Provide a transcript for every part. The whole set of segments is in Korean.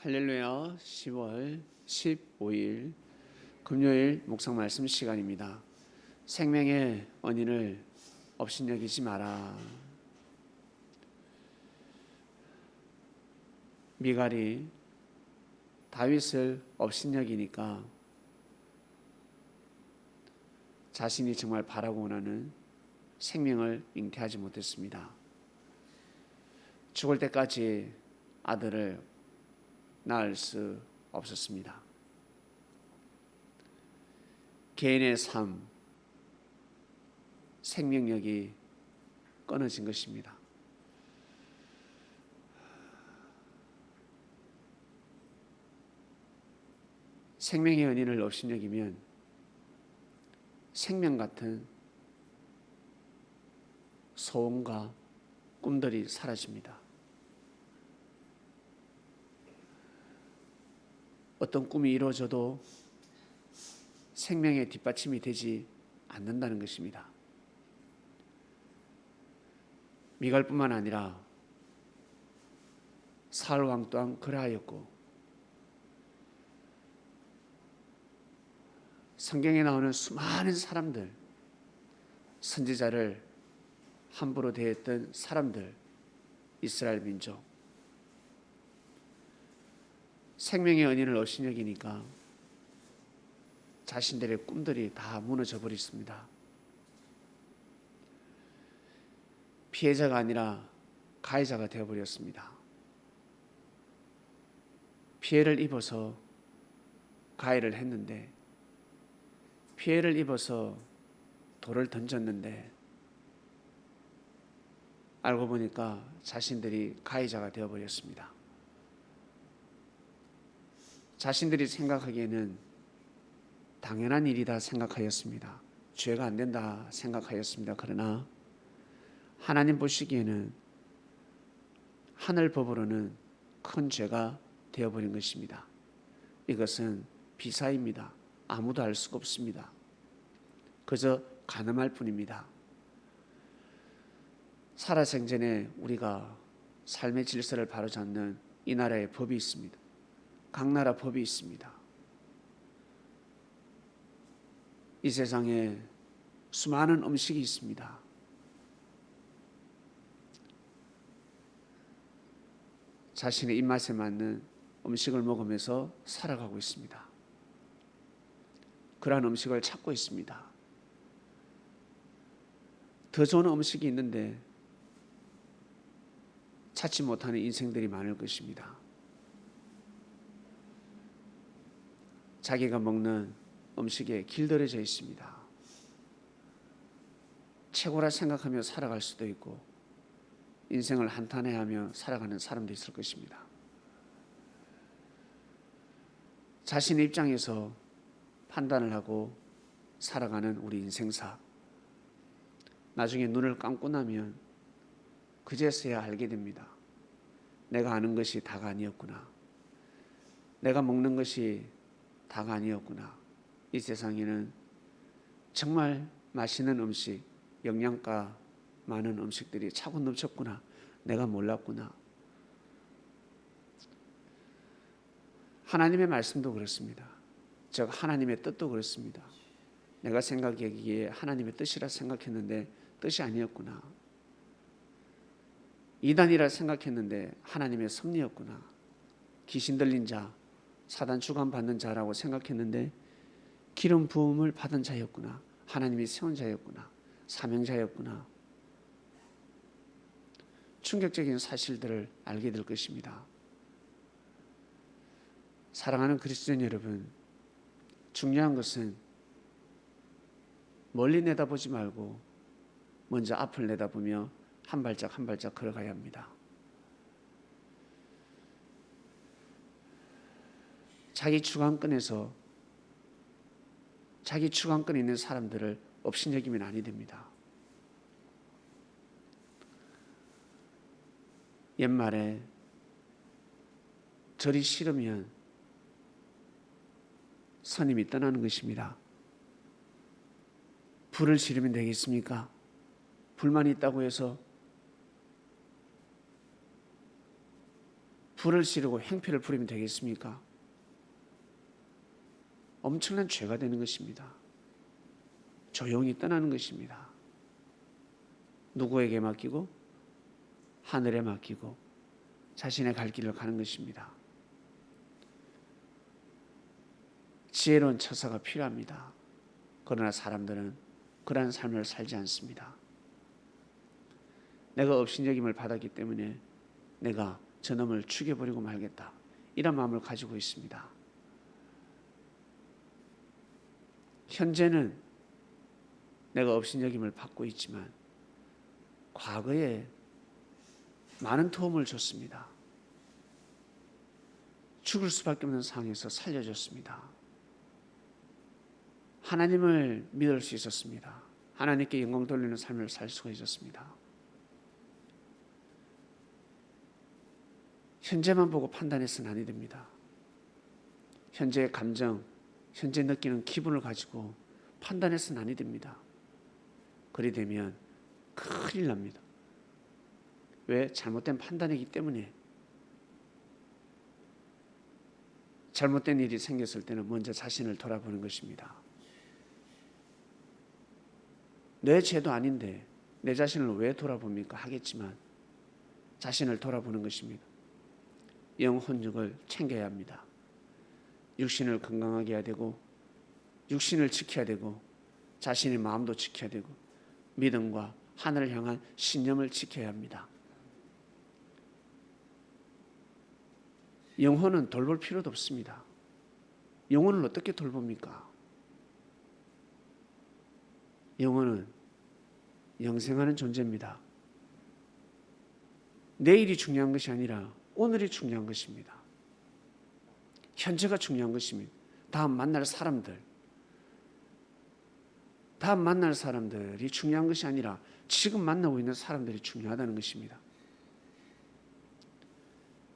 할렐루야. 10월 15일 금요일 묵상 말씀 시간입니다. 생명의 언인을 업신여기지 마라. 미갈이 다윗을 업신여기니까 자신이 정말 바라고 원하는 생명을 잉태하지 못했습니다. 죽을 때까지 아들을 낳을 수 없었습니다. 개인의 삶, 생명력이 끊어진 것입니다. 생명의 은인을 업신여기면 생명 같은 소원과 꿈들이 사라집니다. 어떤 꿈이 이루어져도 생명의 뒷받침이 되지 않는다는 것입니다. 미갈뿐만 아니라 사울 왕 또한 그러하였고, 성경에 나오는 수많은 사람들, 선지자를 함부로 대했던 사람들, 이스라엘 민족, 생명의 은인을 업신여기니까 자신들의 꿈들이 다 무너져 버렸습니다. 피해자가 아니라 가해자가 되어버렸습니다. 피해를 입어서 가해를 했는데, 피해를 입어서 돌을 던졌는데, 알고 보니까 자신들이 가해자가 되어버렸습니다. 자신들이 생각하기에는 당연한 일이다 생각하였습니다. 죄가 안 된다 생각하였습니다. 그러나 하나님 보시기에는 하늘 법으로는 큰 죄가 되어버린 것입니다. 이것은 비사입니다. 아무도 알 수가 없습니다. 그저 가늠할 뿐입니다. 살아생전에 우리가 삶의 질서를 바로잡는 이 나라의 법이 있습니다. 각 나라 법이 있습니다. 이 세상에 수많은 음식이 있습니다. 자신의 입맛에 맞는 음식을 먹으면서 살아가고 있습니다. 그러한 음식을 찾고 있습니다. 더 좋은 음식이 있는데 찾지 못하는 인생들이 많을 것입니다. 자기가 먹는 음식에 길들여져 있습니다. 최고라 생각하며 살아갈 수도 있고, 인생을 한탄해하며 살아가는 사람도 있을 것입니다. 자신의 입장에서 판단을 하고 살아가는 우리 인생사, 나중에 눈을 감고 나면 그제서야 알게 됩니다. 내가 아는 것이 다가 아니었구나. 내가 먹는 것이 다가 아니었구나. 이 세상에는 정말 맛있는 음식, 영양가 많은 음식들이 차고 넘쳤구나. 내가 몰랐구나. 하나님의 말씀도 그렇습니다. 즉 하나님의 뜻도 그렇습니다. 내가 생각하기에 하나님의 뜻이라 생각했는데 뜻이 아니었구나. 이단이라 생각했는데 하나님의 섭리였구나. 귀신 들린 자, 사단 주관받는 자라고 생각했는데 기름 부음을 받은 자였구나. 하나님이 세운 자였구나. 사명자였구나. 충격적인 사실들을 알게 될 것입니다. 사랑하는 그리스도인 여러분, 중요한 것은 멀리 내다보지 말고 먼저 앞을 내다보며 한 발짝 한 발짝 걸어가야 합니다. 자기 주관권에 있는 사람들을 업신여기면 아니 됩니다. 옛말에 절이 싫으면 선임이 떠나는 것입니다. 불을 지르면 되겠습니까? 불만이 있다고 해서 불을 지르고 행패를 부리면 되겠습니까? 엄청난 죄가 되는 것입니다. 조용히 떠나는 것입니다. 누구에게 맡기고? 하늘에 맡기고 자신의 갈 길을 가는 것입니다. 지혜로운 처사가 필요합니다. 그러나 사람들은 그러한 삶을 살지 않습니다. 내가 업신여김을 받았기 때문에 내가 저놈을 죽여버리고 말겠다, 이런 마음을 가지고 있습니다. 현재는 내가 업신여김을 받고 있지만 과거에 많은 도움을 줬습니다. 죽을 수밖에 없는 상황에서 살려줬습니다. 하나님을 믿을 수 있었습니다. 하나님께 영광 돌리는 삶을 살 수가 있었습니다. 현재만 보고 판단해서는 아니 됩니다. 현재의 감정, 현재 느끼는 기분을 가지고 판단해서는 아니 됩니다. 그리 되면 큰일 납니다. 왜? 잘못된 판단이기 때문에. 잘못된 일이 생겼을 때는 먼저 자신을 돌아보는 것입니다. 내 죄도 아닌데 내 자신을 왜 돌아봅니까? 하겠지만 자신을 돌아보는 것입니다. 영혼육을 챙겨야 합니다. 육신을 건강하게 해야 되고, 육신을 지켜야 되고, 자신의 마음도 지켜야 되고, 믿음과 하늘을 향한 신념을 지켜야 합니다. 영혼은 돌볼 필요도 없습니다. 영혼을 어떻게 돌봅니까? 영혼은 영생하는 존재입니다. 내일이 중요한 것이 아니라 오늘이 중요한 것입니다. 현재가 중요한 것입니다. 다음 만날 사람들이 중요한 것이 아니라 지금 만나고 있는 사람들이 중요하다는 것입니다.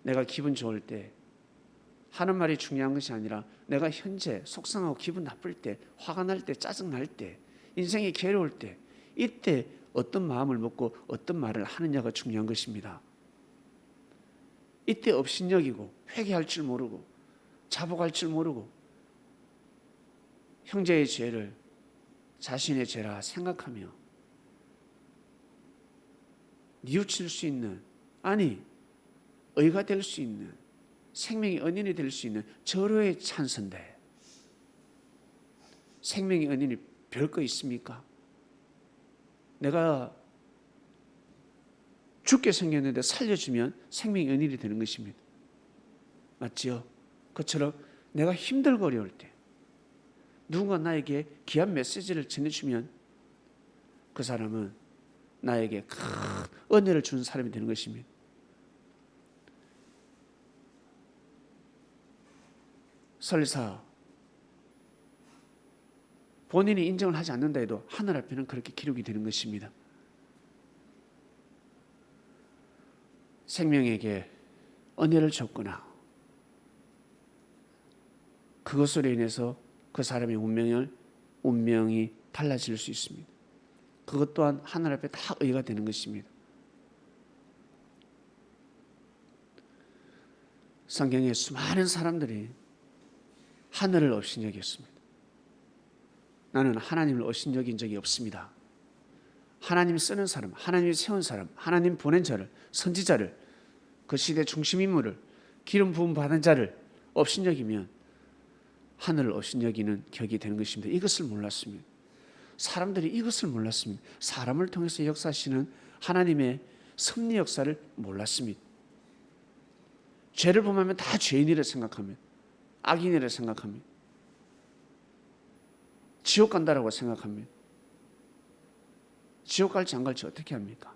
내가 기분 좋을 때 하는 말이 중요한 것이 아니라 내가 현재 속상하고 기분 나쁠 때, 화가 날 때, 짜증 날 때, 인생이 괴로울 때, 이때 어떤 마음을 먹고 어떤 말을 하느냐가 중요한 것입니다. 이때 업신여기고 회개할 줄 모르고 자복할 줄 모르고 형제의 죄를 자신의 죄라 생각하며 뉘우칠 수 있는, 아니 의가 될 수 있는, 생명의 은인이 될 수 있는 절호의 찬스인데 생명의 은인이 별거 있습니까? 내가 죽게 생겼는데 살려주면 생명의 은인이 되는 것입니다. 맞지요? 그처럼 내가 힘들고 어려울 때 누군가 나에게 귀한 메시지를 전해주면 그 사람은 나에게 큰 은혜를 준 사람이 되는 것입니다. 설사 본인이 인정을 하지 않는다 해도 하늘 앞에는 그렇게 기록이 되는 것입니다. 생명에게 은혜를 줬거나 그것으로 인해서 그 사람의 운명이 달라질 수 있습니다. 그것 또한 하늘 앞에 다 의가 되는 것입니다. 성경에 수많은 사람들이 하늘을 업신여겼습니다. 나는 하나님을 업신여긴 적이 없습니다. 하나님 쓰는 사람, 하나님이 세운 사람, 하나님 보낸 자를, 선지자를, 그 시대 중심 인물을, 기름 부음 받은 자를 업신여기면 하늘을 업신여기는 격이 되는 것입니다. 이것을 몰랐습니다. 사람들이 이것을 몰랐습니다. 사람을 통해서 역사하시는 하나님의 섭리 역사를 몰랐습니다. 죄를 범하면 다 죄인이라 생각합니다. 악인이라 생각합니다. 지옥 간다라고 생각합니다. 지옥 갈지 안 갈지 어떻게 합니까?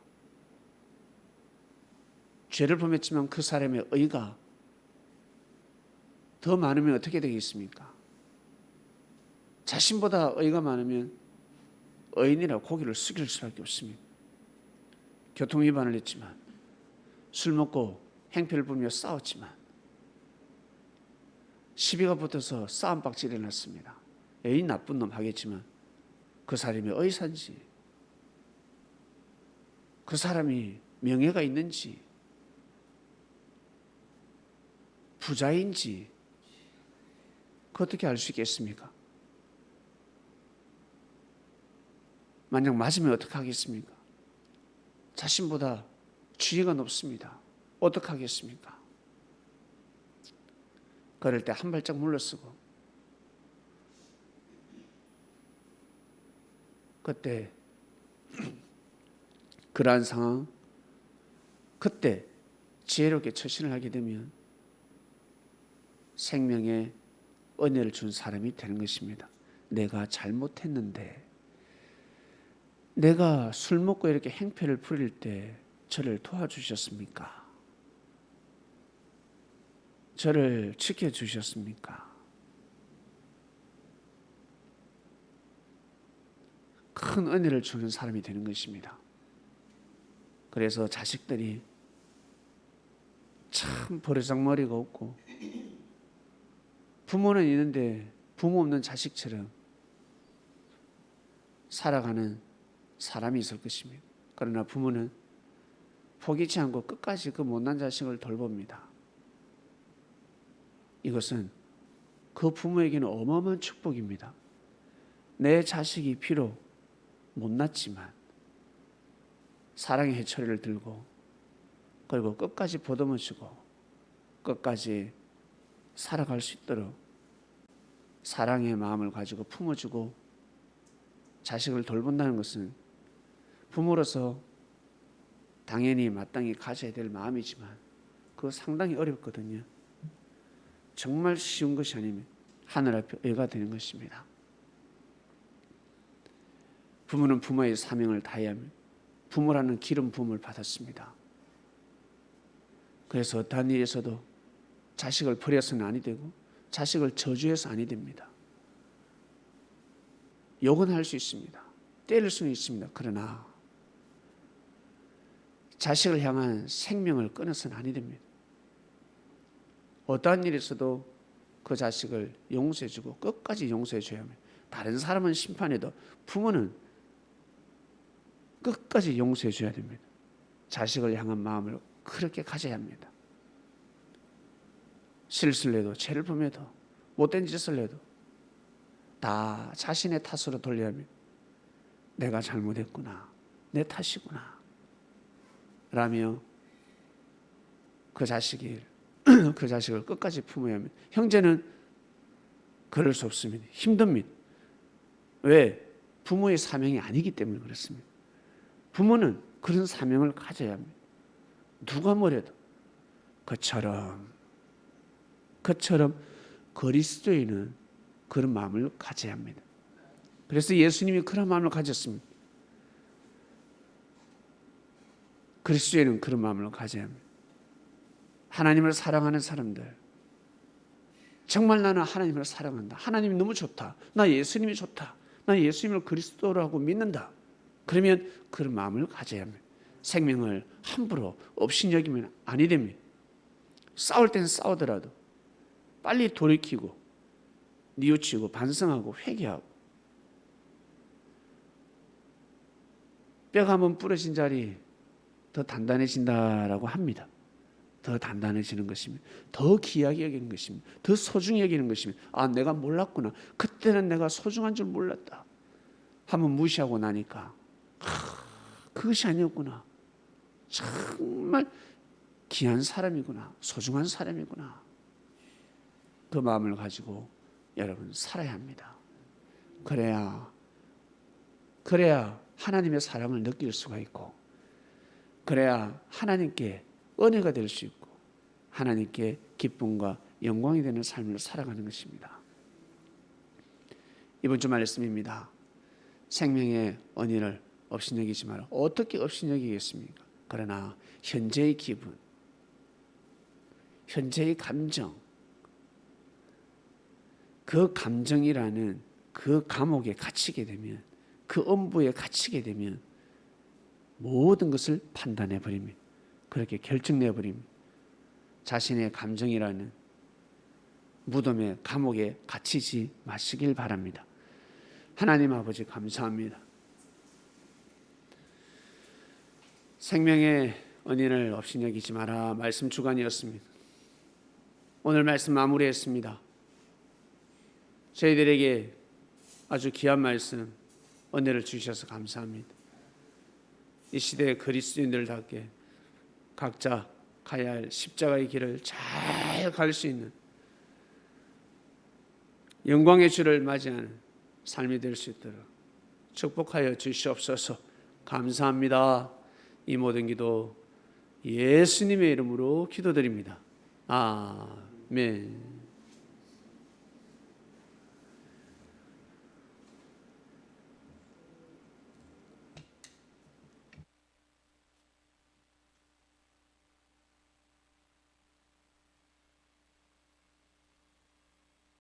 죄를 범했지만 그 사람의 의가 더 많으면 어떻게 되겠습니까? 자신보다 의가 많으면 의인이라 고개를 숙일 수밖에 없습니다. 교통위반을 했지만, 술 먹고 행패를 부리며 싸웠지만, 시비가 붙어서 싸움박질이 났습니다. 애인 나쁜 놈 하겠지만 그 사람이 의사인지, 그 사람이 명예가 있는지, 부자인지 그 어떻게 알 수 있겠습니까? 만약 맞으면 어떻게 하겠습니까? 자신보다 지위가 높습니다. 어떻게 하겠습니까? 그럴 때 한 발짝 물러서고 그때 그러한 상황, 그때 지혜롭게 처신을 하게 되면 생명의 은혜를 준 사람이 되는 것입니다. 내가 잘못했는데, 내가 술 먹고 이렇게 행패를 부릴 때 저를 도와주셨습니까? 저를 지켜주셨습니까? 큰 은혜를 주는 사람이 되는 것입니다. 그래서 자식들이 참 버르장머리가 없고 부모는 있는데 부모 없는 자식처럼 살아가는 사람이 있을 것입니다. 그러나 부모는 포기치 않고 끝까지 그 못난 자식을 돌봅니다. 이것은 그 부모에게는 어마어마한 축복입니다. 내 자식이 비록 못났지만 사랑의 해초리를 들고 그리고 끝까지 보듬어주고 끝까지 살아갈 수 있도록 사랑의 마음을 가지고 품어주고 자식을 돌본다는 것은 부모로서 당연히 마땅히 가져야 될 마음이지만 그거 상당히 어렵거든요. 정말 쉬운 것이 아니면 하늘 앞에 의가 되는 것입니다. 부모는 부모의 사명을 다해야 합니다. 부모라는 기름 부음을 받았습니다. 그래서 어떠한 일에서도 자식을 버려서는 아니 되고 자식을 저주해서 아니 됩니다. 욕은 할 수 있습니다. 때릴 수는 있습니다. 그러나 자식을 향한 생명을 끊어서는 아니 됩니다. 어떠한 일에서도 그 자식을 용서해주고 끝까지 용서해줘야 합니다. 다른 사람은 심판해도 부모는 끝까지 용서해줘야 됩니다. 자식을 향한 마음을 그렇게 가져야 합니다. 실수를 해도 죄를 범해도 못된 짓을 해도 다 자신의 탓으로 돌려야 합니다. 내가 잘못했구나, 내 탓이구나 라며 그 자식을 끝까지 품어야 합니다. 형제는 그럴 수 없습니다. 힘듭니다. 왜? 부모의 사명이 아니기 때문에 그렇습니다. 부모는 그런 사명을 가져야 합니다. 누가 뭐래도 그처럼 그리스도인은 그런 마음을 가져야 합니다. 그래서 예수님이 그런 마음을 가졌습니다. 그리스도인은 그런 마음을 가져야 합니다. 하나님을 사랑하는 사람들, 정말 나는 하나님을 사랑한다. 하나님이 너무 좋다. 나 예수님이 좋다. 나 예수님을 그리스도라고 믿는다. 그러면 그런 마음을 가져야 합니다. 생명을 함부로 업신여기면 아니 됩니다. 싸울 땐 싸우더라도 빨리 돌이키고 뉘우치고 반성하고 회개하고 뼈가 한번 부러진 자리 더 단단해진다라고 합니다. 더 단단해지는 것입니다. 더 귀하게 여기는 것입니다. 더 소중히 여기는 것입니다. 아, 내가 몰랐구나. 그때는 내가 소중한 줄 몰랐다. 한번 무시하고 나니까 그것이 아니었구나. 정말 귀한 사람이구나. 소중한 사람이구나. 그 마음을 가지고 여러분 살아야 합니다. 그래야 하나님의 사랑을 느낄 수가 있고 그래야 하나님께 은혜가 될 수 있고 하나님께 기쁨과 영광이 되는 삶을 살아가는 것입니다. 이번 주 말씀입니다. 생명의 은혜를 업신여기지 마라. 어떻게 업신여기겠습니까? 그러나 현재의 기분, 현재의 감정, 그 감정이라는 그 감옥에 갇히게 되면 그 엄부에 갇히게 되면 모든 것을 판단해 버립니다. 그렇게 결정내 버립니다. 자신의 감정이라는 무덤의 감옥에 갇히지 마시길 바랍니다. 하나님 아버지 감사합니다. 생명의 은혜를 업신여기지 마라 말씀 주간이었습니다. 오늘 말씀 마무리했습니다. 저희들에게 아주 귀한 말씀, 은혜를 주셔서 감사합니다. 이 시대의 그리스도인들답게 각자 가야 할 십자가의 길을 잘 갈 수 있는 영광의 주를 맞이하는 삶이 될 수 있도록 축복하여 주시옵소서. 감사합니다. 이 모든 기도 예수님의 이름으로 기도드립니다. 아멘.